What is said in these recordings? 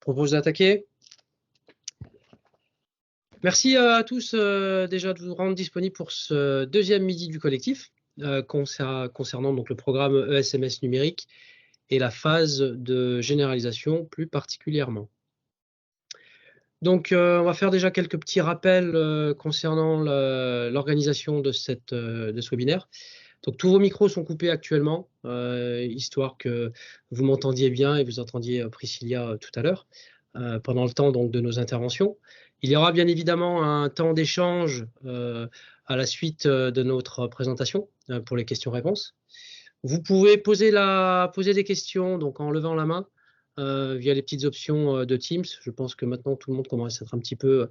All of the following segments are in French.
propose d'attaquer. Merci à tous déjà de vous rendre disponible pour ce deuxième midi du collectif concernant donc le programme ESMS numérique et la phase de généralisation plus particulièrement. Donc on va faire déjà quelques petits rappels concernant l'organisation de ce webinaire. Donc tous vos micros sont coupés actuellement, histoire que vous m'entendiez bien et vous entendiez Priscilla tout à l'heure, pendant le temps donc, de nos interventions. Il y aura bien évidemment un temps d'échange à la suite de notre présentation pour les questions-réponses. Vous pouvez poser des questions donc, en levant la main via les petites options de Teams. Je pense que maintenant tout le monde commence à être un petit peu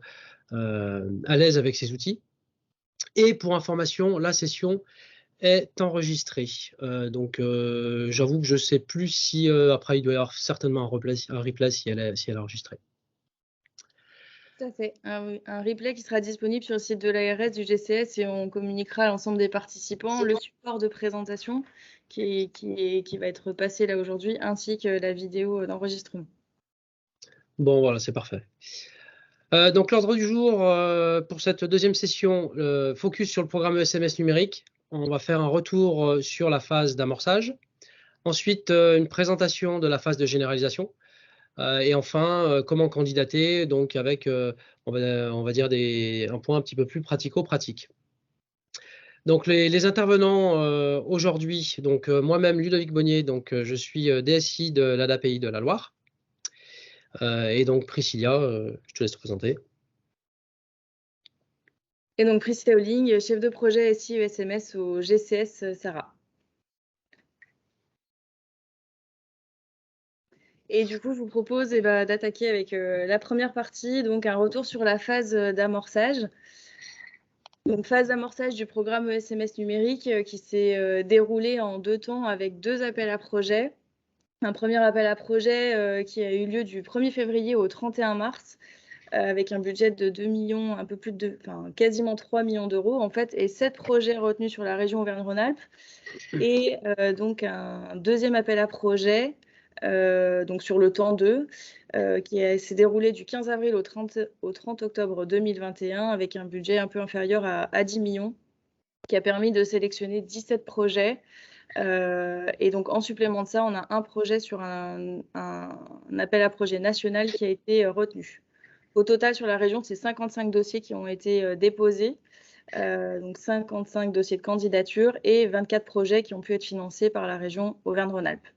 à l'aise avec ces outils. Et pour information, la session est enregistrée. Donc j'avoue que je ne sais plus si après il doit y avoir certainement un replay si elle est enregistrée. Tout à fait. Un replay qui sera disponible sur le site de l'ARS du GCS et on communiquera à l'ensemble des participants le support de présentation qui va être passé là aujourd'hui, ainsi que la vidéo d'enregistrement. Bon, voilà, c'est parfait. Donc l'ordre du jour pour cette deuxième session, focus sur le programme ESMS numérique. On va faire un retour sur la phase d'amorçage. Ensuite, une présentation de la phase de généralisation. Et enfin, comment candidater, donc avec, on va dire, un point un petit peu plus pratico-pratique. Donc les intervenants aujourd'hui, donc moi-même Ludovic Bonnier, donc je suis DSI de l'ADAPI de la Loire. Et donc Priscilla, je te laisse te présenter. Et donc Priscilla Holling, chef de projet SI ESMS au GCS Sarah. Et du coup, je vous propose d'attaquer avec la première partie, donc un retour sur la phase d'amorçage. Donc, phase d'amorçage du programme ESMS numérique qui s'est déroulée en 2 temps avec 2 appels à projets. Un premier appel à projet qui a eu lieu du 1er février au 31 mars avec un budget de 2 millions, un peu plus de, quasiment 3 millions d'euros en fait, et 7 projets retenus sur la région Auvergne-Rhône-Alpes. Et donc un deuxième appel à projet donc sur le temps 2, qui s'est déroulé du 15 avril au 30 octobre 2021 avec un budget un peu inférieur à 10 millions, qui a permis de sélectionner 17 projets. Et donc en supplément de ça, on a un projet sur un appel à projet national qui a été retenu. Au total, sur la région, c'est 55 dossiers qui ont été déposés. Donc 55 dossiers de candidature et 24 projets qui ont pu être financés par la région Auvergne-Rhône-Alpes.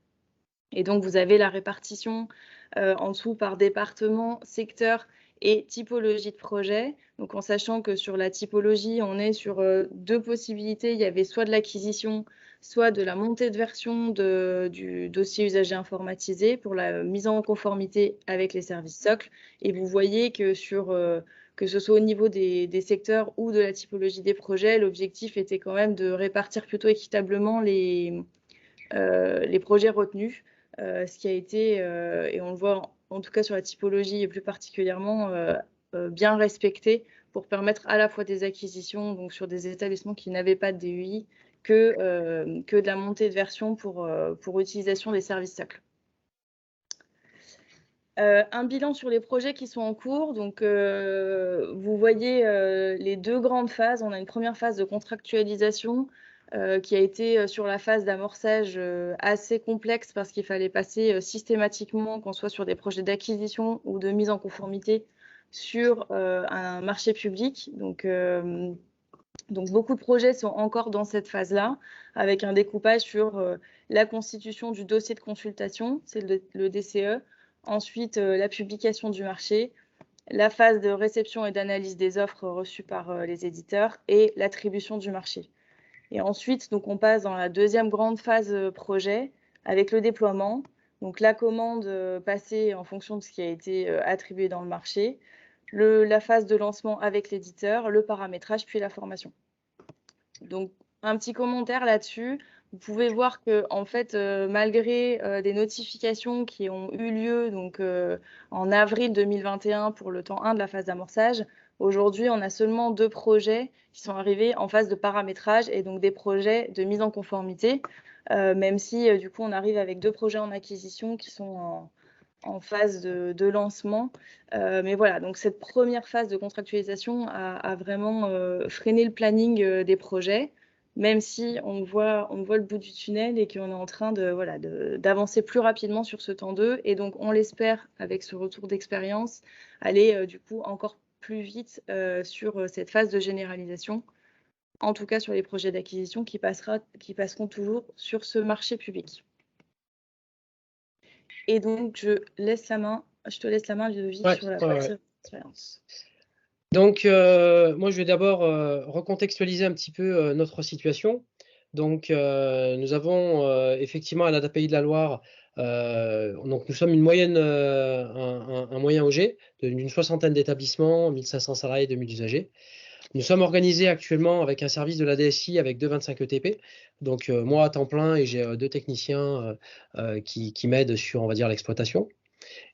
Et donc, vous avez la répartition en dessous par département, secteur et typologie de projet. Donc, en sachant que sur la typologie, on est sur 2 possibilités. Il y avait soit de l'acquisition, soit de la montée de version du dossier usager informatisé pour la mise en conformité avec les services socles. Et vous voyez que que ce soit au niveau des secteurs ou de la typologie des projets, l'objectif était quand même de répartir plutôt équitablement les projets retenus. Ce qui a été, et on le voit en tout cas sur la typologie et plus particulièrement, bien respecté pour permettre à la fois des acquisitions donc sur des établissements qui n'avaient pas de DUI que de la montée de version pour utilisation des services socles. Un bilan sur les projets qui sont en cours. Donc, vous voyez les 2 grandes phases. On a une première phase de contractualisation qui a été sur la phase d'amorçage assez complexe parce qu'il fallait passer systématiquement, qu'on soit sur des projets d'acquisition ou de mise en conformité, sur un marché public. Donc, beaucoup de projets sont encore dans cette phase-là, avec un découpage sur la constitution du dossier de consultation, c'est le DCE, ensuite la publication du marché, la phase de réception et d'analyse des offres reçues par les éditeurs et l'attribution du marché. Et ensuite, donc, on passe dans la deuxième grande phase projet avec le déploiement, donc la commande passée en fonction de ce qui a été attribué dans le marché, la phase de lancement avec l'éditeur, le paramétrage, puis la formation. Donc, un petit commentaire là-dessus. Vous pouvez voir que, en fait, malgré des notifications qui ont eu lieu donc, en avril 2021 pour le temps 1 de la phase d'amorçage, aujourd'hui, on a seulement 2 projets qui sont arrivés en phase de paramétrage et donc des projets de mise en conformité, même si, du coup, on arrive avec 2 projets en acquisition qui sont en phase de lancement. Mais voilà, donc cette première phase de contractualisation a vraiment freiné le planning des projets, même si on voit le bout du tunnel et qu'on est en train d'avancer plus rapidement sur ce temps 2. Et donc, on l'espère, avec ce retour d'expérience, aller du coup encore plus vite sur cette phase de généralisation, en tout cas sur les projets d'acquisition qui passeront toujours sur ce marché public. Et donc, je te laisse la main, Ludovic, sur la partie expérience. Donc, moi, je vais d'abord recontextualiser un petit peu notre situation. Donc, nous avons effectivement à l'ADAPI de la Loire, donc nous sommes une moyenne, un moyen OG d'une 60aine d'établissements, 1500 salariés, 2000 usagers. Nous sommes organisés actuellement avec un service de la DSI avec 2,25 ETP. Donc, moi à temps plein et j'ai 2 techniciens qui m'aident sur, on va dire, l'exploitation.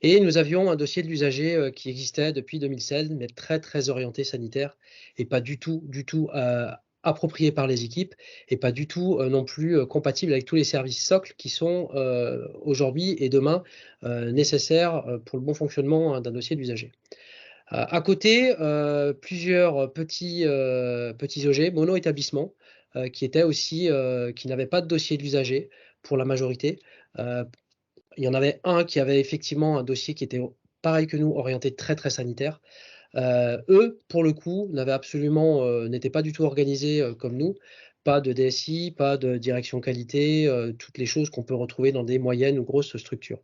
Et nous avions un dossier de l'usager qui existait depuis 2016, mais très, très orienté sanitaire et pas du tout approprié par les équipes et pas du tout non plus compatible avec tous les services socles qui sont aujourd'hui et demain nécessaires pour le bon fonctionnement d'un dossier d'usager. À côté, plusieurs petits OG, mono-établissements, qui étaient aussi, qui n'avaient pas de dossier d'usager pour la majorité. Il y en avait un qui avait effectivement un dossier qui était pareil que nous, orienté très très sanitaire. Eux, pour le coup, n'étaient pas du tout organisés comme nous. Pas de DSI, pas de direction qualité, toutes les choses qu'on peut retrouver dans des moyennes ou grosses structures.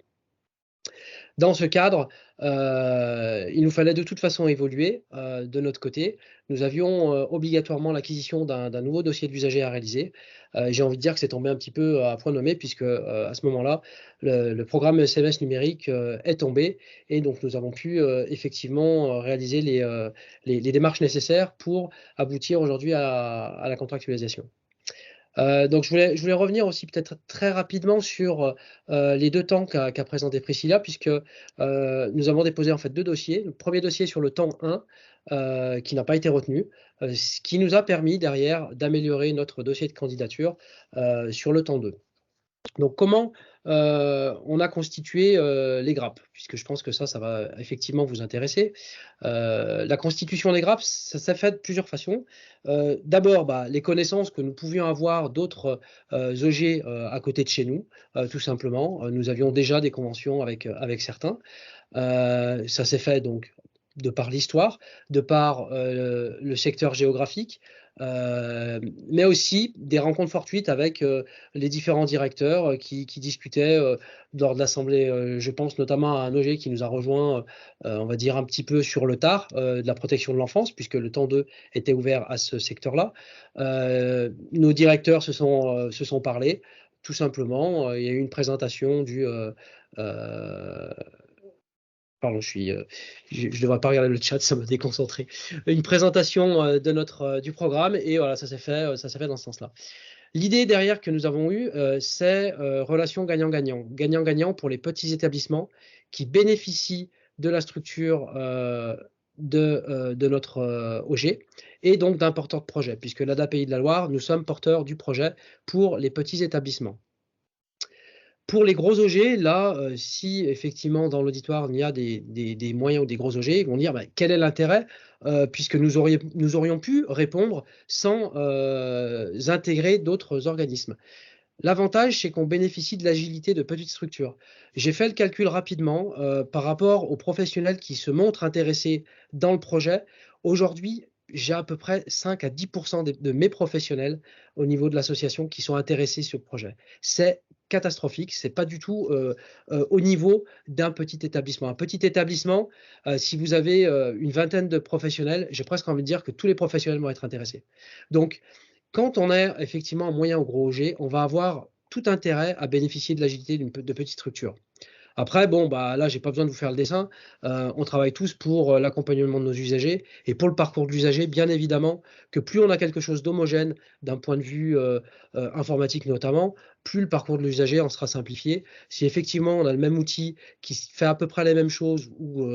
Dans ce cadre, il nous fallait de toute façon évoluer de notre côté. Nous avions obligatoirement l'acquisition d'un nouveau dossier d'usager à réaliser. J'ai envie de dire que c'est tombé un petit peu à point nommé puisque à ce moment-là, le programme SMS numérique est tombé et donc nous avons pu effectivement réaliser les démarches nécessaires pour aboutir aujourd'hui à la contractualisation. Donc je voulais revenir aussi peut-être très rapidement sur les 2 temps qu'a présenté Priscilla, puisque nous avons déposé en fait 2 dossiers. Le premier dossier sur le temps 1 qui n'a pas été retenu, ce qui nous a permis derrière d'améliorer notre dossier de candidature sur le temps 2. Donc comment on a constitué les grappes, puisque je pense que ça va effectivement vous intéresser. La constitution des grappes, ça s'est fait de plusieurs façons. D'abord, les connaissances que nous pouvions avoir d'autres OG à côté de chez nous, tout simplement. Nous avions déjà des conventions avec certains. Ça s'est fait donc de par l'histoire, de par le secteur géographique, mais aussi des rencontres fortuites avec les différents directeurs qui discutaient lors de l'assemblée. Je pense notamment à un OG qui nous a rejoint, on va dire un petit peu sur le tard, de la protection de l'enfance, puisque le temps 2 était ouvert à ce secteur-là. Nos directeurs se sont parlé, tout simplement. Il y a eu une présentation du... Pardon, je ne devrais pas regarder le chat, ça m'a déconcentré. Une présentation du programme et voilà, ça s'est fait dans ce sens-là. L'idée derrière que nous avons eue, c'est relation gagnant-gagnant. Gagnant-gagnant pour les petits établissements qui bénéficient de la structure de notre OG et donc d'un porteur de projet, puisque l'ADAPI de la Loire, nous sommes porteurs du projet pour les petits établissements. Pour les gros OG, là, si effectivement dans l'auditoire il y a des moyens ou des gros OG, ils vont dire quel est l'intérêt, puisque nous aurions pu répondre sans intégrer d'autres organismes. L'avantage, c'est qu'on bénéficie de l'agilité de petites structures. J'ai fait le calcul rapidement par rapport aux professionnels qui se montrent intéressés dans le projet. Aujourd'hui, j'ai à peu près 5 à 10% de mes professionnels au niveau de l'association qui sont intéressés sur le projet. C'est catastrophique, c'est pas du tout au niveau d'un petit établissement. Un petit établissement, si vous avez une vingtaine de professionnels, j'ai presque envie de dire que tous les professionnels vont être intéressés. Donc, quand on est effectivement en moyen ou gros OG, on va avoir tout intérêt à bénéficier de l'agilité de petites structures. Après, là, j'ai pas besoin de vous faire le dessin. On travaille tous pour l'accompagnement de nos usagers et pour le parcours de l'usager, bien évidemment, que plus on a quelque chose d'homogène d'un point de vue informatique notamment, plus le parcours de l'usager en sera simplifié. Si effectivement on a le même outil qui fait à peu près les mêmes choses ou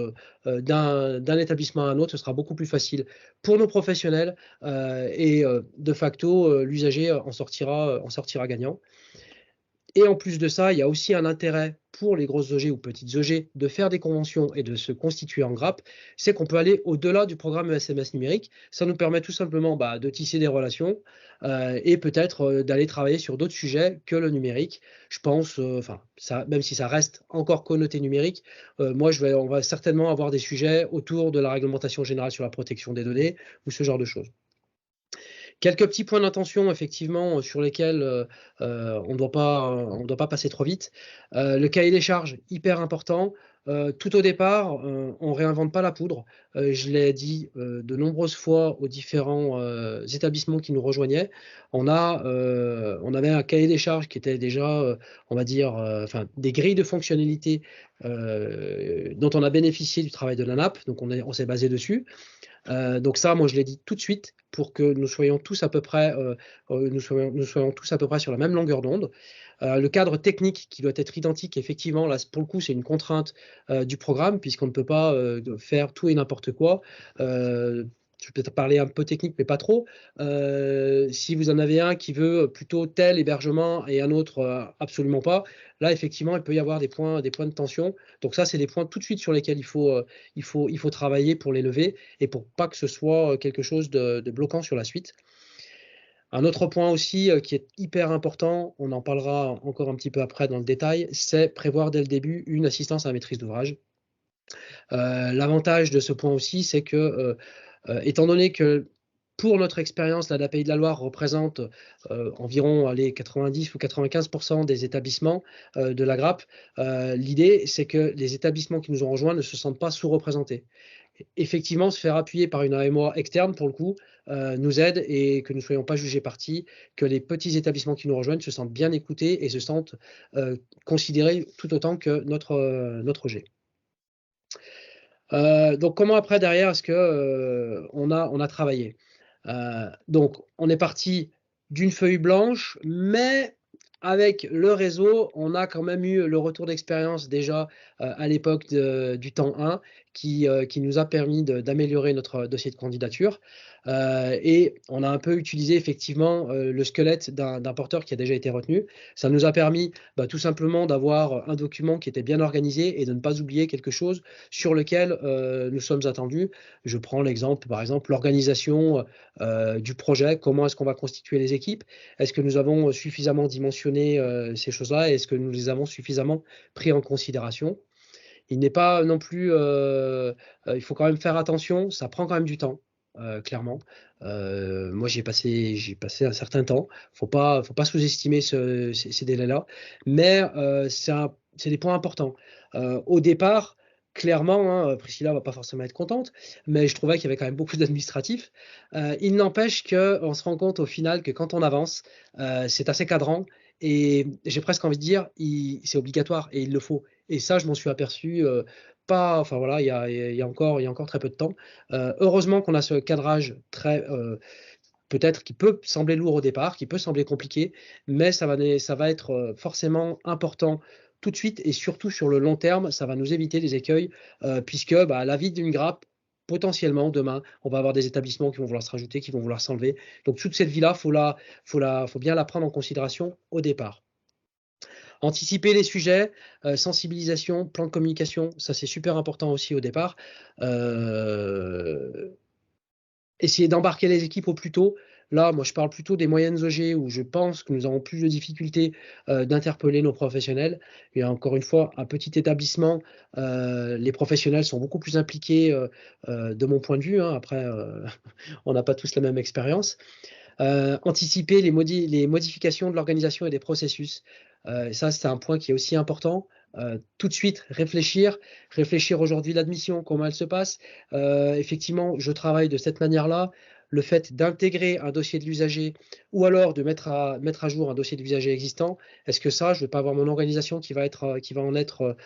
d'un établissement à un autre, ce sera beaucoup plus facile pour nos professionnels et de facto l'usager en sortira gagnant. Et en plus de ça, il y a aussi un intérêt pour les grosses OG ou petites OG de faire des conventions et de se constituer en grappe, c'est qu'on peut aller au-delà du programme SMS numérique. Ça nous permet tout simplement de tisser des relations et peut-être d'aller travailler sur d'autres sujets que le numérique. Je pense, même si ça reste encore connoté numérique, on va certainement avoir des sujets autour de la réglementation générale sur la protection des données ou ce genre de choses. Quelques petits points d'intention, effectivement, sur lesquels on ne doit pas passer trop vite. Le cahier des charges, hyper important. Tout au départ, on ne réinvente pas la poudre. Je l'ai dit de nombreuses fois aux différents établissements qui nous rejoignaient. On avait un cahier des charges qui était déjà, on va dire, des grilles de fonctionnalités dont on a bénéficié du travail de l'ANAP. Donc, on s'est basé dessus. Donc ça, moi, je l'ai dit tout de suite pour que nous soyons tous à peu près, sur la même longueur d'onde. Le cadre technique qui doit être identique, effectivement, là, pour le coup, c'est une contrainte du programme puisqu'on ne peut pas faire tout et n'importe quoi. Je vais peut-être parler un peu technique, mais pas trop. Si vous en avez un qui veut plutôt tel hébergement et un autre absolument pas, là, effectivement, il peut y avoir des points de tension. Donc ça, c'est des points tout de suite sur lesquels il faut travailler pour les lever et pour pas que ce soit quelque chose de bloquant sur la suite. Un autre point aussi qui est hyper important, on en parlera encore un petit peu après dans le détail, c'est prévoir dès le début une assistance à la maîtrise d'ouvrage. L'avantage de ce point aussi, c'est que étant donné que pour notre expérience, l'ADAPI de la Loire représente environ 90 ou 95% des établissements de la grappe. L'idée, c'est que les établissements qui nous ont rejoints ne se sentent pas sous-représentés. Effectivement, se faire appuyer par une AMOA externe, pour le coup, nous aide et que nous ne soyons pas jugés partis, que les petits établissements qui nous rejoignent se sentent bien écoutés et se sentent considérés tout autant que notre G. Donc, comment après, derrière, est-ce que on a travaillé? Donc, on est parti d'une feuille blanche, mais avec le réseau, on a quand même eu le retour d'expérience déjà à l'époque du temps 1 qui nous a permis d'améliorer notre dossier de candidature. Et on a un peu utilisé effectivement le squelette d'un porteur qui a déjà été retenu. Ça nous a permis tout simplement d'avoir un document qui était bien organisé et de ne pas oublier quelque chose sur lequel nous sommes attendus. Je prends l'exemple, par exemple, l'organisation du projet. Comment est-ce qu'on va constituer les équipes? Est-ce que nous avons suffisamment dimensionné ces choses-là? Est-ce que nous les avons suffisamment pris en considération? Il n'est pas non plus... il faut quand même faire attention, ça prend quand même du temps. Clairement. Moi, j'ai passé un certain temps. Faut pas sous-estimer ces délais-là. Mais c'est des points importants. Au départ, clairement, Priscilla va pas forcément être contente, mais je trouvais qu'il y avait quand même beaucoup d'administratifs. Il n'empêche qu'on se rend compte au final que quand on avance, c'est assez cadrant et j'ai presque envie de dire, c'est obligatoire et il le faut. Et ça, je m'en suis aperçu il y a encore très peu de temps. Heureusement qu'on a ce cadrage peut-être qui peut sembler lourd au départ, qui peut sembler compliqué, mais ça va être forcément important tout de suite et surtout sur le long terme, ça va nous éviter des écueils puisque la vie d'une grappe, potentiellement demain, on va avoir des établissements qui vont vouloir se rajouter, qui vont vouloir s'enlever. Donc toute cette vie-là, faut bien la prendre en considération au départ. Anticiper les sujets, sensibilisation, plan de communication, ça c'est super important aussi au départ. Essayer d'embarquer les équipes au plus tôt. Là, moi, je parle plutôt des moyennes OG où je pense que nous avons plus de difficultés d'interpeller nos professionnels. Et encore une fois, un petit établissement, les professionnels sont beaucoup plus impliqués de mon point de vue. Après, on n'a pas tous la même expérience. Anticiper les modifications de l'organisation et des processus. Ça, c'est un point qui est aussi important. Tout de suite, réfléchir aujourd'hui l'admission, comment elle se passe. Effectivement, je travaille de cette manière-là. Le fait d'intégrer un dossier de l'usager ou alors de mettre à jour un dossier de l'usager existant, est-ce que ça, je ne vais pas avoir mon organisation qui va en être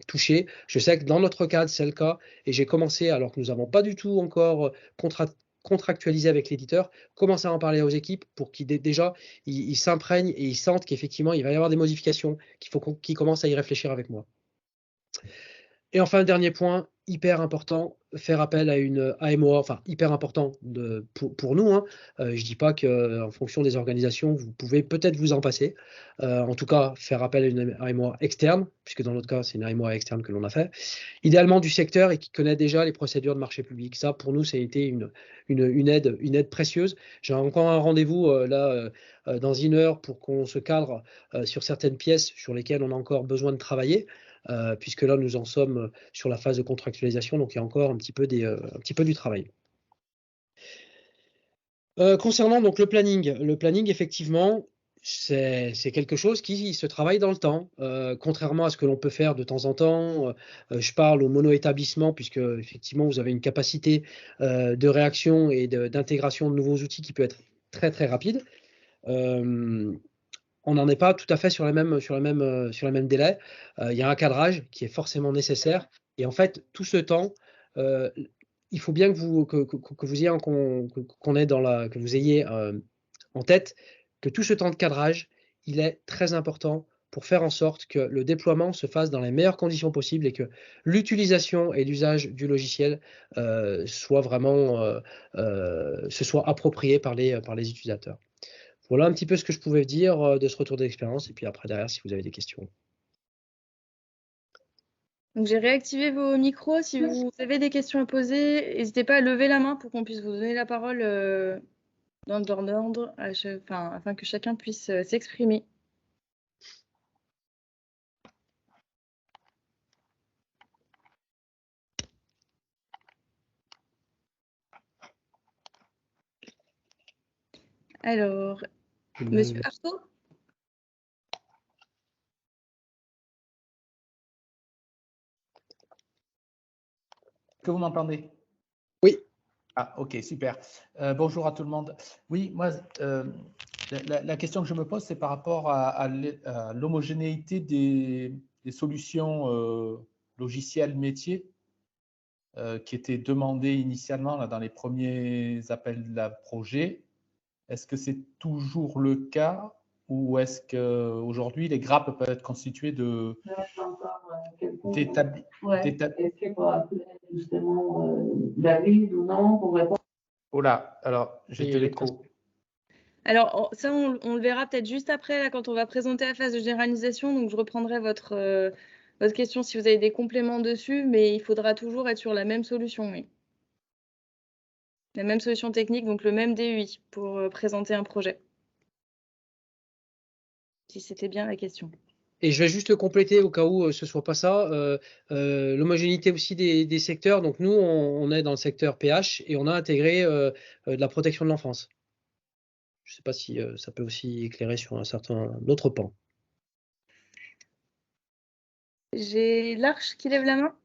touchée? Je sais que dans notre cadre, c'est le cas et j'ai commencé, alors que nous n'avons pas du tout encore contractualisé avec l'éditeur, commencer à en parler aux équipes pour qu'ils déjà ils s'imprègnent et ils sentent qu'effectivement il va y avoir des modifications, qu'il faut qu'ils commencent à y réfléchir avec moi. Et enfin, dernier point, hyper important, faire appel à une AMOA, enfin hyper important pour nous, hein. Je ne dis pas qu'en fonction des organisations, vous pouvez peut-être vous en passer. En tout cas, faire appel à une AMOA externe, puisque dans notre cas, c'est une AMOA externe que l'on a fait. Idéalement du secteur et qui connaît déjà les procédures de marché public. Ça, pour nous, ça a été une aide précieuse. J'ai encore un rendez-vous dans 1 heure pour qu'on se cadre sur certaines pièces sur lesquelles on a encore besoin de travailler. Puisque là, nous en sommes sur la phase de contractualisation, donc il y a encore un petit peu du travail. Concernant donc le planning, effectivement, c'est quelque chose qui se travaille dans le temps. Contrairement à ce que l'on peut faire de temps en temps, je parle au mono-établissement, puisque effectivement, vous avez une capacité de réaction et d'intégration de nouveaux outils qui peut être très, très rapide. On n'en est pas tout à fait sur le même délai. Il y a un cadrage qui est forcément nécessaire. Et en fait, tout ce temps, il faut bien que vous ayez en tête que tout ce temps de cadrage, il est très important pour faire en sorte que le déploiement se fasse dans les meilleures conditions possibles et que l'utilisation et l'usage du logiciel soit vraiment se soit approprié par les utilisateurs. Voilà un petit peu ce que je pouvais dire de ce retour d'expérience. Et puis après, derrière, si vous avez des questions. Donc, j'ai réactivé vos micros. Si vous avez des questions à poser, n'hésitez pas à lever la main pour qu'on puisse vous donner la parole dans l'ordre, afin que chacun puisse s'exprimer. Alors, Monsieur Artaud ? Que vous m'entendez? Oui. Ah, ok, super. Bonjour à tout le monde. Oui, moi, la question que je me pose, c'est par rapport à l'homogénéité des solutions logicielles métiers qui étaient demandées initialement là, dans les premiers appels de projet. Est-ce que c'est toujours le cas ou est-ce qu'aujourd'hui, les grappes peuvent être constituées d'établis? Est-ce qu'il faut appeler justement David ou non pour répondre? Oh là, alors j'ai de l'écho. Alors, ça, on le verra peut-être juste après, là, quand on va présenter la phase de généralisation. Donc, je reprendrai votre question si vous avez des compléments dessus, mais il faudra toujours être sur la même solution, oui. La même solution technique, donc le même DUI pour présenter un projet. Si c'était bien la question. Et je vais juste compléter au cas où ce ne soit pas ça. L'homogénéité aussi des secteurs. Donc nous, on est dans le secteur PH et on a intégré de la protection de l'enfance. Je ne sais pas si ça peut aussi éclairer sur un certain autre pan. J'ai Larche qui lève la main.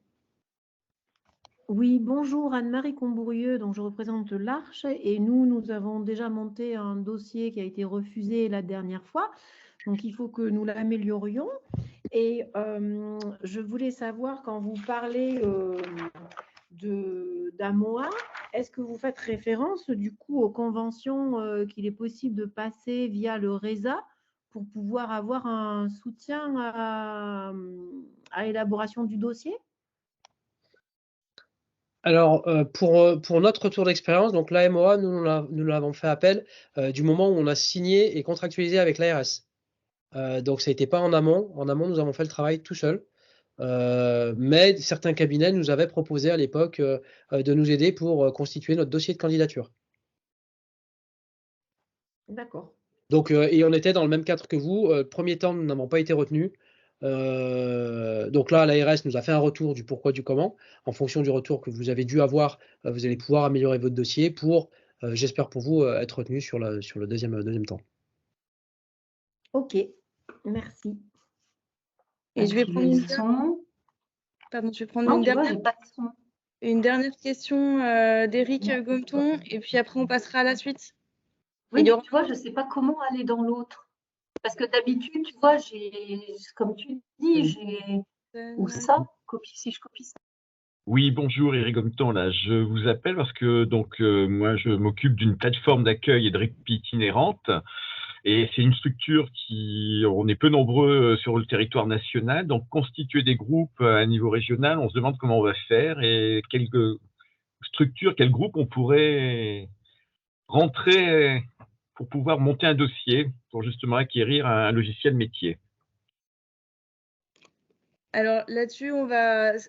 Oui, bonjour, Anne-Marie Combourieux, donc je représente l'Arche et nous avons déjà monté un dossier qui a été refusé la dernière fois, donc il faut que nous l'améliorions. Et je voulais savoir, quand vous parlez d'AMOA, est-ce que vous faites référence du coup aux conventions qu'il est possible de passer via le RESA pour pouvoir avoir un soutien à l'élaboration du dossier? Alors, pour notre retour d'expérience, donc l'AMOA, nous l'avons fait appel du moment où on a signé et contractualisé avec l'ARS. Donc, ça n'était pas en amont. En amont, nous avons fait le travail tout seul. Mais certains cabinets nous avaient proposé à l'époque de nous aider pour constituer notre dossier de candidature. D'accord. Donc, et on était dans le même cadre que vous. Premier temps, nous n'avons pas été retenus. Donc là, l'ARS nous a fait un retour du pourquoi, du comment. En fonction du retour que vous avez dû avoir, vous allez pouvoir améliorer votre dossier pour, j'espère pour vous, être retenu sur le deuxième temps. Ok, merci. Et je vais prendre une dernière question d'Éric Gometon, et puis après on passera à la suite. Oui, tu vois, je ne sais pas comment aller dans l'autre. Parce que d'habitude, tu vois, comme tu dis, j'ai ou ça, si je copie ça. Oui, bonjour, Éric Gometon, là. Je vous appelle parce que moi, je m'occupe d'une plateforme d'accueil et de répit itinérante Et c'est une structure on est peu nombreux sur le territoire national, donc constituer des groupes à un niveau régional, on se demande comment on va faire et quelle structure, quel groupe on pourrait rentrer pour pouvoir monter un dossier pour justement acquérir un logiciel métier. Alors là-dessus,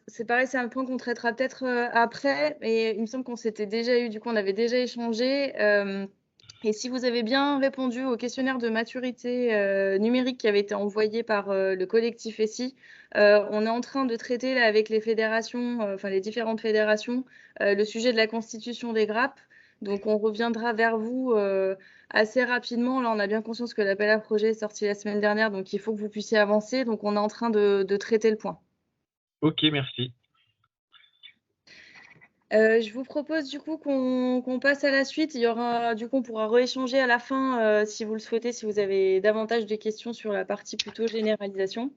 c'est pareil, c'est un point qu'on traitera peut-être après, mais il me semble qu'on s'était déjà eu, du coup, on avait déjà échangé. Et si vous avez bien répondu au questionnaire de maturité numérique qui avait été envoyé par le collectif ESSI, on est en train de traiter là, avec les fédérations, enfin les différentes fédérations, le sujet de la constitution des GRAP. Donc on reviendra vers vous assez rapidement. Là, on a bien conscience que l'appel à projet est sorti la semaine dernière, donc il faut que vous puissiez avancer. Donc on est en train de traiter le point. Ok, merci. Je vous propose du coup qu'on passe à la suite. Il y aura, du coup, on pourra rééchanger à la fin si vous le souhaitez, si vous avez davantage de questions sur la partie plutôt généralisation.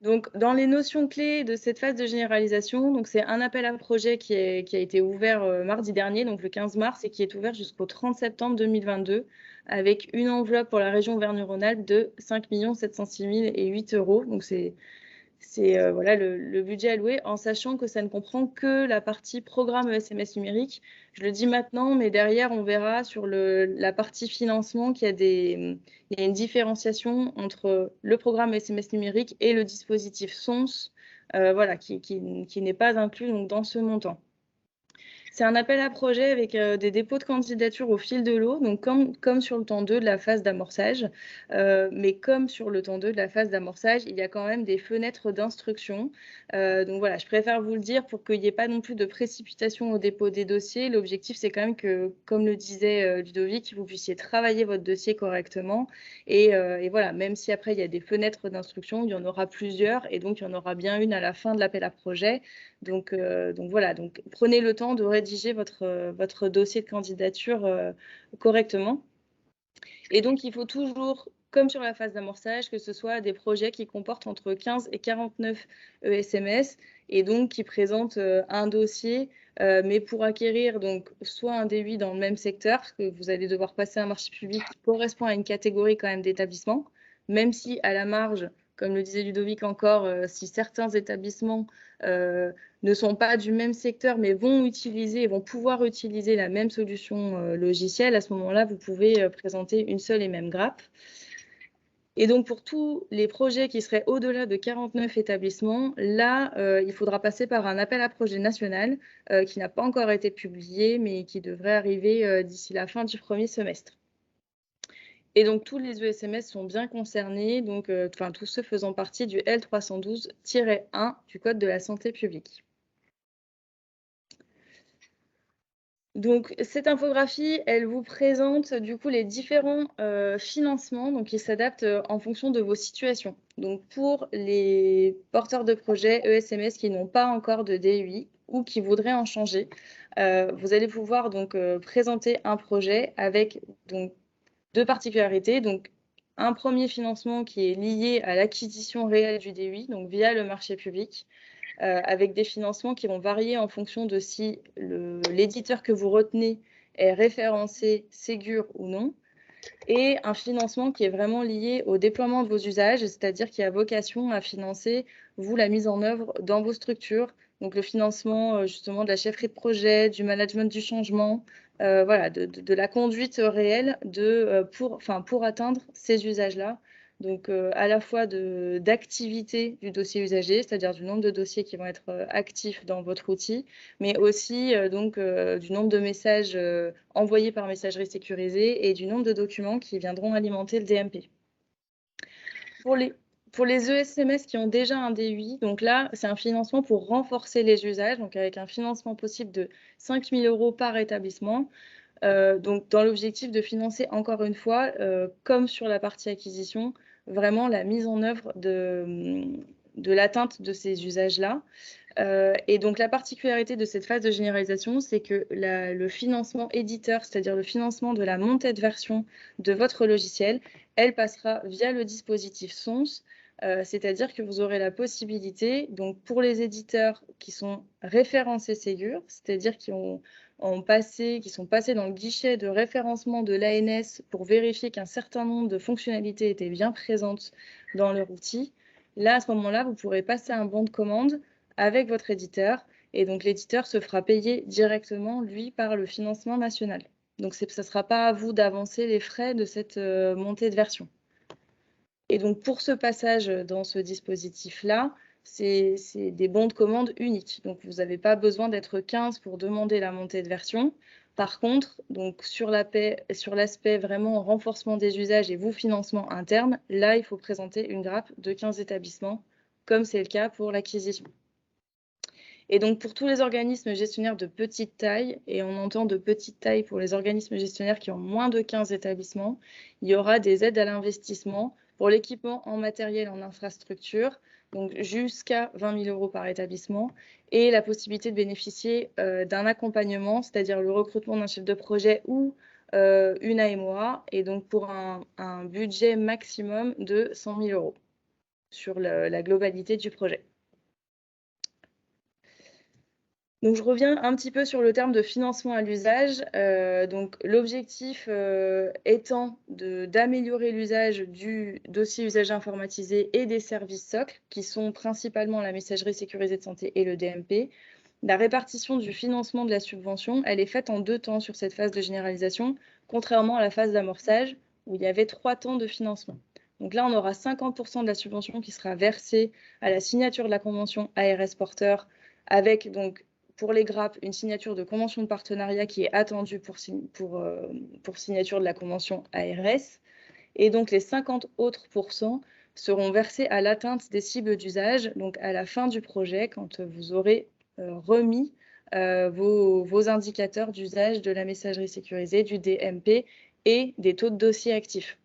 Donc, dans les notions clés de cette phase de généralisation, donc c'est un appel à projet qui a été ouvert mardi dernier, donc le 15 mars, et qui est ouvert jusqu'au 30 septembre 2022, avec une enveloppe pour la région Auvergne-Rhône-Alpes de 5 706 008 €. Donc, c'est voilà, le budget alloué, en sachant que ça ne comprend que la partie programme ESMS numérique. Je le dis maintenant, mais derrière, on verra sur la partie financement qu'il y a une différenciation entre le programme ESMS numérique et le dispositif SONS, voilà, qui n'est pas inclus donc, dans ce montant. C'est un appel à projet avec des dépôts de candidature au fil de l'eau, donc comme sur le temps 2 de la phase d'amorçage. Mais comme sur le temps 2 de la phase d'amorçage, il y a quand même des fenêtres d'instruction. Donc voilà, je préfère vous le dire pour qu'il n'y ait pas non plus de précipitation au dépôt des dossiers. L'objectif, c'est quand même que, comme le disait Ludovic, vous puissiez travailler votre dossier correctement. Et voilà, même si après, il y a des fenêtres d'instruction, il y en aura plusieurs. Et donc, il y en aura bien une à la fin de l'appel à projet. Donc voilà, donc prenez le temps de rédiger votre dossier de candidature correctement. Et donc, il faut toujours, comme sur la phase d'amorçage, que ce soit des projets qui comportent entre 15 et 49 ESMS et donc qui présentent un dossier, mais pour acquérir donc soit un DUI dans le même secteur, que vous allez devoir passer un marché public qui correspond à une catégorie quand même d'établissement, même si à la marge, comme le disait Ludovic encore, si certains établissements ne sont pas du même secteur, mais vont pouvoir utiliser la même solution logicielle, à ce moment-là, vous pouvez présenter une seule et même grappe. Et donc, pour tous les projets qui seraient au-delà de 49 établissements, là, il faudra passer par un appel à projet national qui n'a pas encore été publié, mais qui devrait arriver d'ici la fin du premier semestre. Et donc, tous les ESMS sont bien concernés, donc, tous ceux faisant partie du L312-1 du Code de la santé publique. Donc, cette infographie, elle vous présente du coup les différents financements donc, qui s'adaptent en fonction de vos situations. Donc, pour les porteurs de projets ESMS qui n'ont pas encore de DUI ou qui voudraient en changer, vous allez pouvoir donc présenter un projet avec donc, deux particularités. Donc, un premier financement qui est lié à l'acquisition réelle du DUI, donc via le marché public, avec des financements qui vont varier en fonction de si l'éditeur que vous retenez est référencé Ségur ou non, et un financement qui est vraiment lié au déploiement de vos usages, c'est-à-dire qui a vocation à financer, vous, la mise en œuvre dans vos structures, donc le financement justement de la chefferie de projet, du management du changement, voilà, de la conduite réelle pour atteindre ces usages-là. Donc, à la fois d'activité du dossier usager, c'est-à-dire du nombre de dossiers qui vont être actifs dans votre outil, mais aussi du nombre de messages envoyés par messagerie sécurisée et du nombre de documents qui viendront alimenter le DMP. Pour les ESMS qui ont déjà un DUI, donc là, c'est un financement pour renforcer les usages, donc avec un financement possible de 5 000 € par établissement. Donc, dans l'objectif de financer, encore une fois, comme sur la partie acquisition, vraiment la mise en œuvre de l'atteinte de ces usages-là. Et donc, la particularité de cette phase de généralisation, c'est que le financement éditeur, c'est-à-dire le financement de la montée de version de votre logiciel, elle passera via le dispositif SONS. c'est-à-dire que vous aurez la possibilité, donc pour les éditeurs qui sont référencés Ségur, c'est-à-dire qui sont passés dans le guichet de référencement de l'ANS pour vérifier qu'un certain nombre de fonctionnalités étaient bien présentes dans leur outil, là, à ce moment-là, vous pourrez passer un bon de commande avec votre éditeur, et donc l'éditeur se fera payer directement, lui, par le financement national. Donc, ça ne sera pas à vous d'avancer les frais de cette montée de version. Et donc, pour ce passage dans ce dispositif-là, c'est des bons de commande uniques. Donc, vous n'avez pas besoin d'être 15 pour demander la montée de version. Par contre, donc, sur l'aspect vraiment renforcement des usages et vous financement interne, là, il faut présenter une grappe de 15 établissements, comme c'est le cas pour l'acquisition. Et donc, pour tous les organismes gestionnaires de petite taille, et on entend de petite taille pour les organismes gestionnaires qui ont moins de 15 établissements, il y aura des aides à l'investissement pour l'équipement en matériel, en infrastructure, donc jusqu'à 20 000 € par établissement, et la possibilité de bénéficier d'un accompagnement, c'est-à-dire le recrutement d'un chef de projet ou une AMOA, et donc pour un budget maximum de 100 000 € sur la globalité du projet. Donc, je reviens un petit peu sur le terme de financement à l'usage. Donc, l'objectif étant d'améliorer l'usage du dossier usage informatisé et des services socles, qui sont principalement la messagerie sécurisée de santé et le DMP. La répartition du financement de la subvention, elle est faite en 2 temps sur cette phase de généralisation, contrairement à la phase d'amorçage, où il y avait 3 temps de financement. Donc là, on aura 50% de la subvention qui sera versée à la signature de la convention ARS Porteur, avec donc pour les grappes, une signature de convention de partenariat qui est attendue pour signature de la convention ARS. Et donc, les 50 autres pourcents seront versés à l'atteinte des cibles d'usage, donc à la fin du projet, quand vous aurez remis vos indicateurs d'usage de la messagerie sécurisée, du DMP et des taux de dossiers actifs.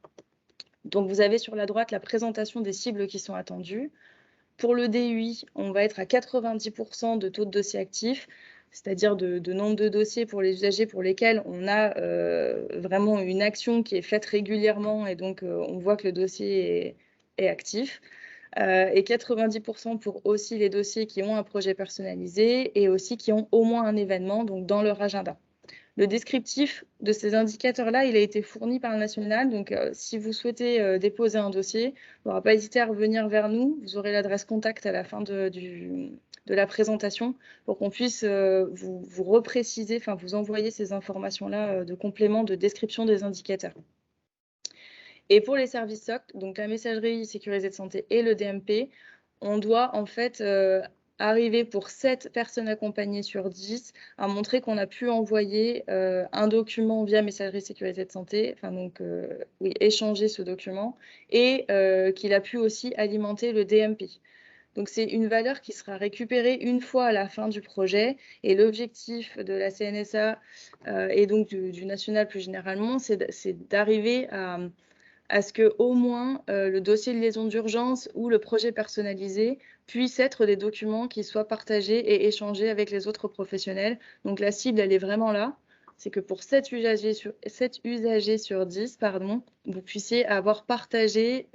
Donc, vous avez sur la droite la présentation des cibles qui sont attendues. Pour le DUI, on va être à 90% de taux de dossier actif, c'est-à-dire de nombre de dossiers pour les usagers pour lesquels on a vraiment une action qui est faite régulièrement et donc on voit que le dossier est actif. Et 90% pour aussi les dossiers qui ont un projet personnalisé et aussi qui ont au moins un événement donc dans leur agenda. Le descriptif de ces indicateurs-là, il a été fourni par le national. Donc, si vous souhaitez déposer un dossier, il n'aura pas hésité à revenir vers nous. Vous aurez l'adresse contact à la fin de la présentation pour qu'on puisse vous repréciser, enfin vous envoyer ces informations-là de complément de description des indicateurs. Et pour les services SOC, donc la messagerie sécurisée de santé et le DMP, on doit en fait arriver pour 7 personnes accompagnées sur 10 à montrer qu'on a pu envoyer un document via messagerie sécurisée de santé, enfin donc oui, échanger ce document, et qu'il a pu aussi alimenter le DMP. Donc c'est une valeur qui sera récupérée une fois à la fin du projet, et l'objectif de la CNSA et donc du national plus généralement, c'est d'arriver à ce que au moins le dossier de liaison d'urgence ou le projet personnalisé puissent être des documents qui soient partagés et échangés avec les autres professionnels. Donc la cible, elle est vraiment là. C'est que pour 7 usagers sur 10, vous puissiez avoir partagé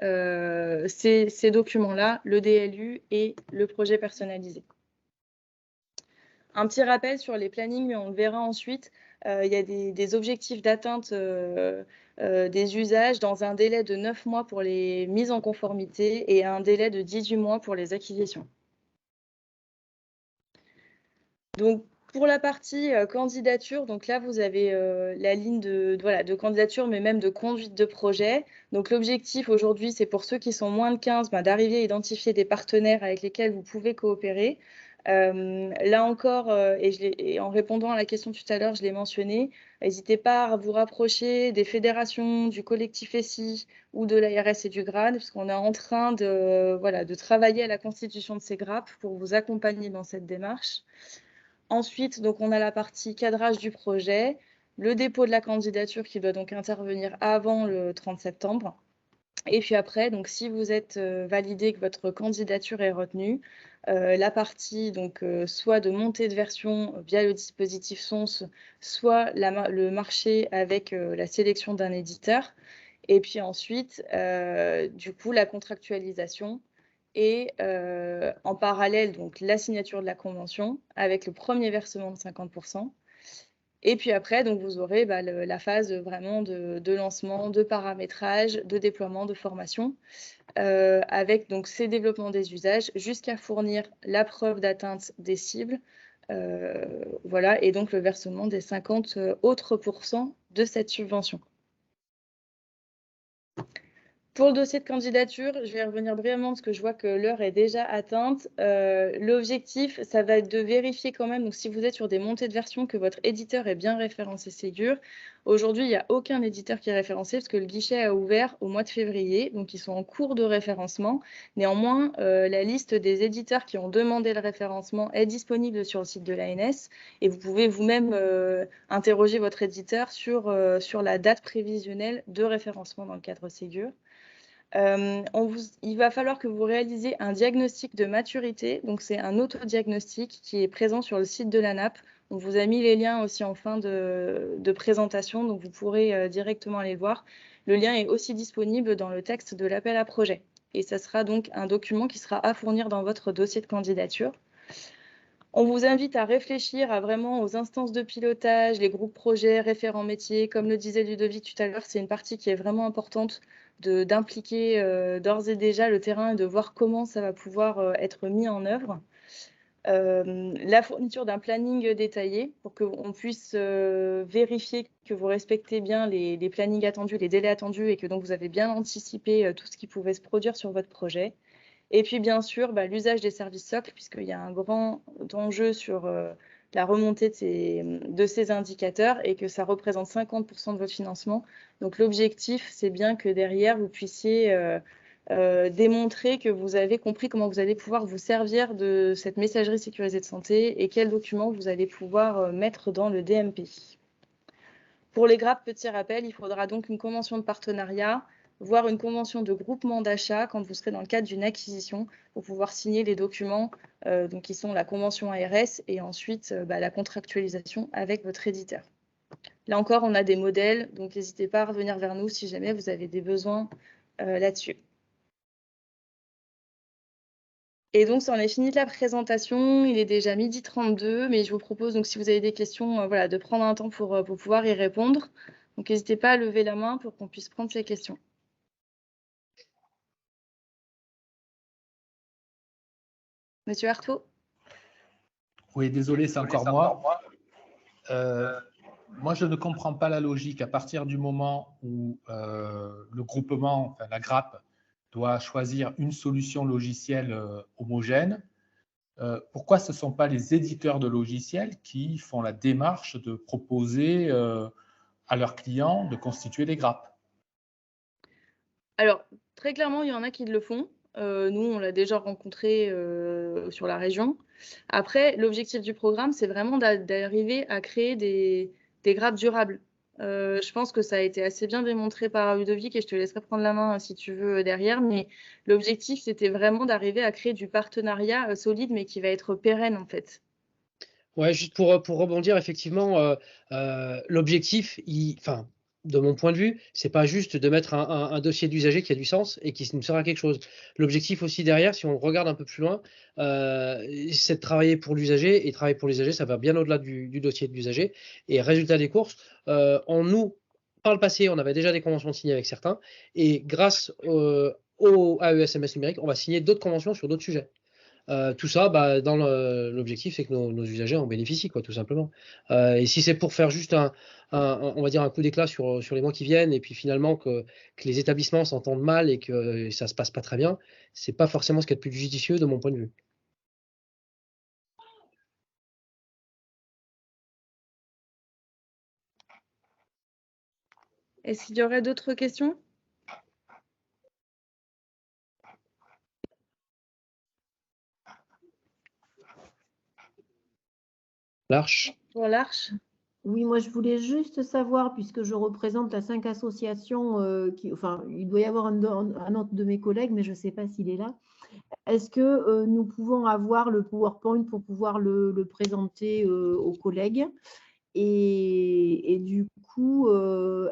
ces documents-là, le DLU et le projet personnalisé. Un petit rappel sur les plannings, mais on le verra ensuite. Il y a des objectifs d'atteinte des usages dans un délai de 9 mois pour les mises en conformité et un délai de 18 mois pour les acquisitions. Donc, pour la partie candidature, donc là, vous avez la ligne de candidature, mais même de conduite de projet. Donc, l'objectif aujourd'hui, c'est pour ceux qui sont moins de 15, d'arriver à identifier des partenaires avec lesquels vous pouvez coopérer. Là encore, et en répondant à la question tout à l'heure, je l'ai mentionné, n'hésitez pas à vous rapprocher des fédérations, du collectif SI ou de l'ARS et du GRAD, puisqu'on est en train de travailler à la constitution de ces grappes pour vous accompagner dans cette démarche. Ensuite, donc, on a la partie cadrage du projet, le dépôt de la candidature qui doit donc intervenir avant le 30 septembre. Et puis après, donc, si vous êtes validé que votre candidature est retenue, la partie donc, soit de montée de version via le dispositif SONS, soit le marché avec la sélection d'un éditeur. Et puis ensuite, du coup, la contractualisation et en parallèle, donc la signature de la convention avec le premier versement de 50%. Et puis après, donc, vous aurez la phase vraiment de lancement, de paramétrage, de déploiement, de formation, avec donc ces développements des usages jusqu'à fournir la preuve d'atteinte des cibles. Voilà, et donc le versement des 50 autres % de cette subvention. Pour le dossier de candidature, je vais revenir brièvement parce que je vois que l'heure est déjà atteinte. L'objectif, ça va être de vérifier quand même, donc si vous êtes sur des montées de version, que votre éditeur est bien référencé Ségur. Aujourd'hui, il n'y a aucun éditeur qui est référencé parce que le guichet a ouvert au mois de février, donc ils sont en cours de référencement. Néanmoins, la liste des éditeurs qui ont demandé le référencement est disponible sur le site de l'ANS et vous pouvez vous-même interroger votre éditeur sur la date prévisionnelle de référencement dans le cadre Ségur. Il va falloir que vous réalisiez un diagnostic de maturité. Donc, c'est un autodiagnostic qui est présent sur le site de l'ANAP. On vous a mis les liens aussi en fin de présentation, donc vous pourrez directement aller le voir. Le lien est aussi disponible dans le texte de l'appel à projet. Et ça sera donc un document qui sera à fournir dans votre dossier de candidature. On vous invite à réfléchir vraiment aux instances de pilotage, les groupes projets, référents métiers. Comme le disait Ludovic tout à l'heure, c'est une partie qui est vraiment importante d'impliquer d'ores et déjà le terrain et de voir comment ça va pouvoir être mis en œuvre. La fourniture d'un planning détaillé pour qu'on puisse vérifier que vous respectez bien les plannings attendus, les délais attendus et que donc vous avez bien anticipé tout ce qui pouvait se produire sur votre projet. Et puis, bien sûr, l'usage des services socles, puisqu'il y a un grand enjeu sur la remontée de ces indicateurs et que ça représente 50% de votre financement. Donc, l'objectif, c'est bien que derrière, vous puissiez démontrer que vous avez compris comment vous allez pouvoir vous servir de cette messagerie sécurisée de santé et quels documents vous allez pouvoir mettre dans le DMP. Pour les GRAP, petit rappel, il faudra donc une convention de partenariat, voire une convention de groupement d'achat quand vous serez dans le cadre d'une acquisition pour pouvoir signer les documents donc qui sont la convention ARS et ensuite la contractualisation avec votre éditeur. Là encore, on a des modèles, donc n'hésitez pas à revenir vers nous si jamais vous avez des besoins là-dessus. Et donc, ça en est fini de la présentation. Il est déjà 12h32, mais je vous propose, donc, si vous avez des questions, de prendre un temps pour pouvoir y répondre. Donc, n'hésitez pas à lever la main pour qu'on puisse prendre ces questions. Monsieur Artaud? Oui, désolé, c'est encore moi. Moi, je ne comprends pas la logique. À partir du moment où le groupement, enfin, la GRAP, doit choisir une solution logicielle homogène, pourquoi ce ne sont pas les éditeurs de logiciels qui font la démarche de proposer à leurs clients de constituer des GRAP? Alors, très clairement, il y en a qui le font. Nous, on l'a déjà rencontré sur la région. Après, l'objectif du programme, c'est vraiment d'arriver à créer des GRAP durables. Je pense que ça a été assez bien démontré par Ludovic et je te laisserai prendre la main si tu veux derrière. Mais l'objectif, c'était vraiment d'arriver à créer du partenariat solide, mais qui va être pérenne en fait. Ouais, juste pour rebondir, effectivement, l'objectif, de mon point de vue, c'est pas juste de mettre un dossier d'usager qui a du sens et qui nous sert à quelque chose. L'objectif aussi derrière, si on regarde un peu plus loin, c'est de travailler pour l'usager. Et travailler pour l'usager, ça va bien au-delà du dossier de l'usager. Et résultat des courses, par le passé, on avait déjà des conventions signées avec certains. Et grâce à ESMS numérique, on va signer d'autres conventions sur d'autres sujets. Tout ça, dans l'objectif, c'est que nos usagers en bénéficient, quoi, tout simplement. Et si c'est pour faire juste on va dire un coup d'éclat sur les mois qui viennent, et puis finalement que les établissements s'entendent mal et que ça se passe pas très bien, c'est pas forcément ce qu'il y a de plus judicieux de mon point de vue. Est-ce qu'il y aurait d'autres questions? L'Arche. Pour l'Arche? Oui, moi je voulais juste savoir, puisque je représente la 5 associations, il doit y avoir un autre de mes collègues, mais je ne sais pas s'il est là. Est-ce que nous pouvons avoir le PowerPoint pour pouvoir le présenter aux collègues? Et du coup,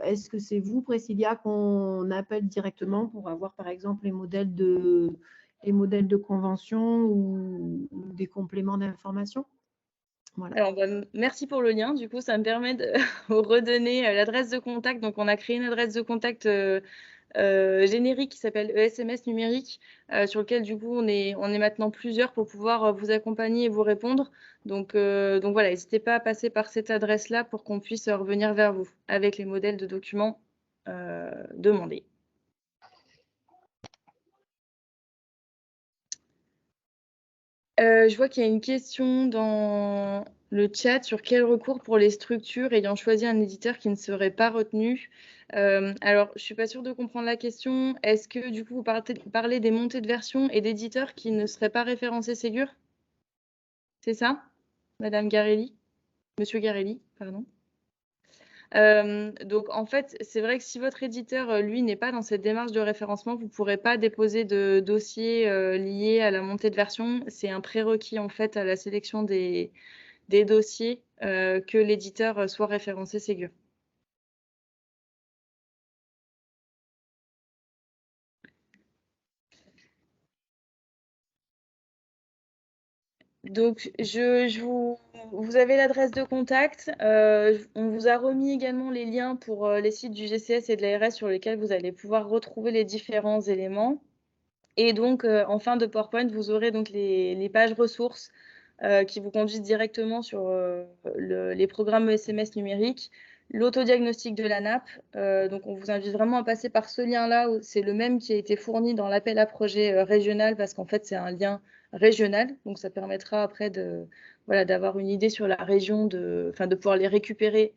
est-ce que c'est vous, Priscilla, qu'on appelle directement pour avoir par exemple les modèles les modèles de convention ou des compléments d'information. Voilà. Alors, merci pour le lien. Du coup, ça me permet de vous redonner l'adresse de contact. Donc, on a créé une adresse de contact générique qui s'appelle ESMS numérique, sur lequel du coup on est maintenant plusieurs pour pouvoir vous accompagner et vous répondre. Donc voilà, n'hésitez pas à passer par cette adresse-là pour qu'on puisse revenir vers vous avec les modèles de documents demandés. Je vois qu'il y a une question dans le chat sur quel recours pour les structures ayant choisi un éditeur qui ne serait pas retenu. Alors, je ne suis pas sûre de comprendre la question. Est-ce que du coup, vous parlez des montées de version et d'éditeurs qui ne seraient pas référencés Ségur? C'est ça, Madame Garelli? Monsieur Garelli, pardon. Donc, en fait, c'est vrai que si votre éditeur, lui, n'est pas dans cette démarche de référencement, vous ne pourrez pas déposer de dossier lié à la montée de version. C'est un prérequis, en fait, à la sélection des dossiers que l'éditeur soit référencé Ségur. Donc, vous avez l'adresse de contact. On vous a remis également les liens pour les sites du GCS et de l'ARS sur lesquels vous allez pouvoir retrouver les différents éléments. Et donc, en fin de PowerPoint, vous aurez donc les pages ressources qui vous conduisent directement sur les programmes SMS numériques, l'autodiagnostic de la NAP. Donc, on vous invite vraiment à passer par ce lien-là. C'est le même qui a été fourni dans l'appel à projet régional parce qu'en fait, c'est un lien régional. Donc, ça permettra après d'avoir une idée sur la région, de pouvoir les récupérer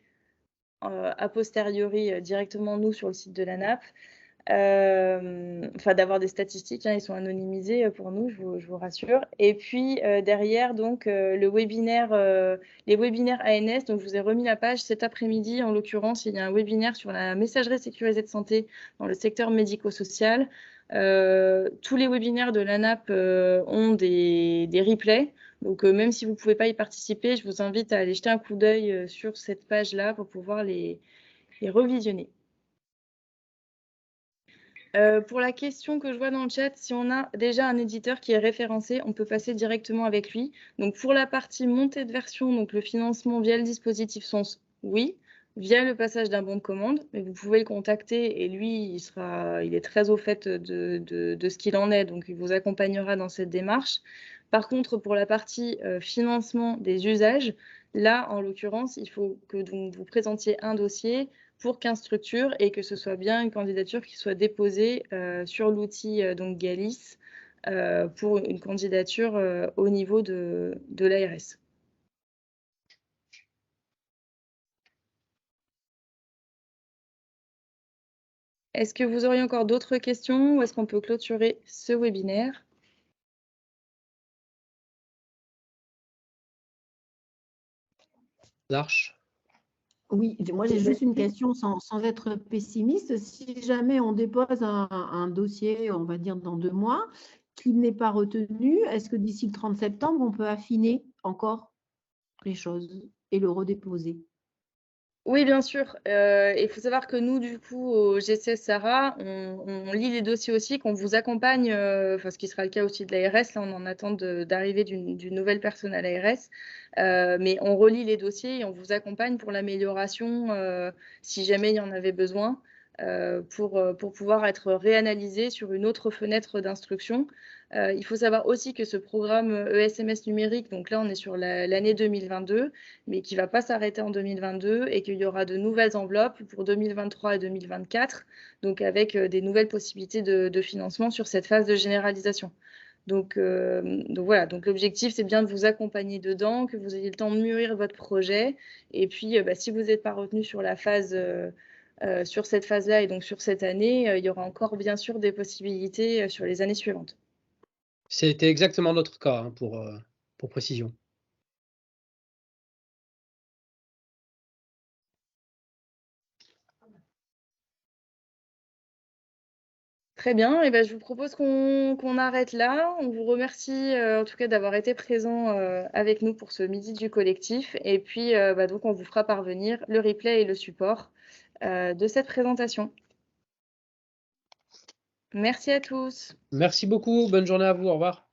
a posteriori directement, nous, sur le site de la NAP. D'avoir des statistiques, hein, ils sont anonymisés pour nous, je vous rassure. Et puis derrière, donc le webinaire, les webinaires ANS, donc je vous ai remis la page cet après-midi. En l'occurrence, il y a un webinaire sur la messagerie sécurisée de santé dans le secteur médico-social. Tous les webinaires de l'ANAP ont des replays. Donc même si vous ne pouvez pas y participer, je vous invite à aller jeter un coup d'œil sur cette page-là pour pouvoir les revisionner. Pour la question que je vois dans le chat, si on a déjà un éditeur qui est référencé, on peut passer directement avec lui. Donc pour la partie montée de version, donc le financement via le dispositif SONS, oui, via le passage d'un bon de commande, mais vous pouvez le contacter et lui, il est très au fait de ce qu'il en est, donc il vous accompagnera dans cette démarche. Par contre, pour la partie financement des usages, là, en l'occurrence, il faut que vous présentiez un dossier pour 15 structures et que ce soit bien une candidature qui soit déposée sur l'outil donc Galis pour une candidature au niveau de l'ARS. Est-ce que vous auriez encore d'autres questions ou est-ce qu'on peut clôturer ce webinaire? L'Arche. Oui, moi j'ai juste une question sans être pessimiste. Si jamais on dépose un dossier, on va dire dans 2 mois, qui n'est pas retenu, est-ce que d'ici le 30 septembre, on peut affiner encore les choses et le redéposer? Oui, bien sûr. Il faut savoir que nous, du coup, au GCS Sarah, on lit les dossiers aussi, qu'on vous accompagne, ce qui sera le cas aussi de l'ARS. Là, on en attend d'arrivée d'une nouvelle personne à l'ARS. Mais on relit les dossiers et on vous accompagne pour l'amélioration, si jamais il y en avait besoin, pour pouvoir être réanalysé sur une autre fenêtre d'instruction. Il faut savoir aussi que ce programme ESMS numérique, donc là, on est sur l'année 2022, mais qui ne va pas s'arrêter en 2022 et qu'il y aura de nouvelles enveloppes pour 2023 et 2024, donc avec des nouvelles possibilités de financement sur cette phase de généralisation. Donc voilà, donc l'objectif, c'est bien de vous accompagner dedans, que vous ayez le temps de mûrir votre projet. Et puis, si vous n'êtes pas retenu sur la phase, sur cette phase-là et donc sur cette année, il y aura encore bien sûr des possibilités sur les années suivantes. C'était exactement notre cas, hein, pour précision. Très bien, et je vous propose qu'on arrête là. On vous remercie en tout cas d'avoir été présent avec nous pour ce midi du collectif. Et puis, donc, on vous fera parvenir le replay et le support de cette présentation. Merci à tous. Merci beaucoup. Bonne journée à vous. Au revoir.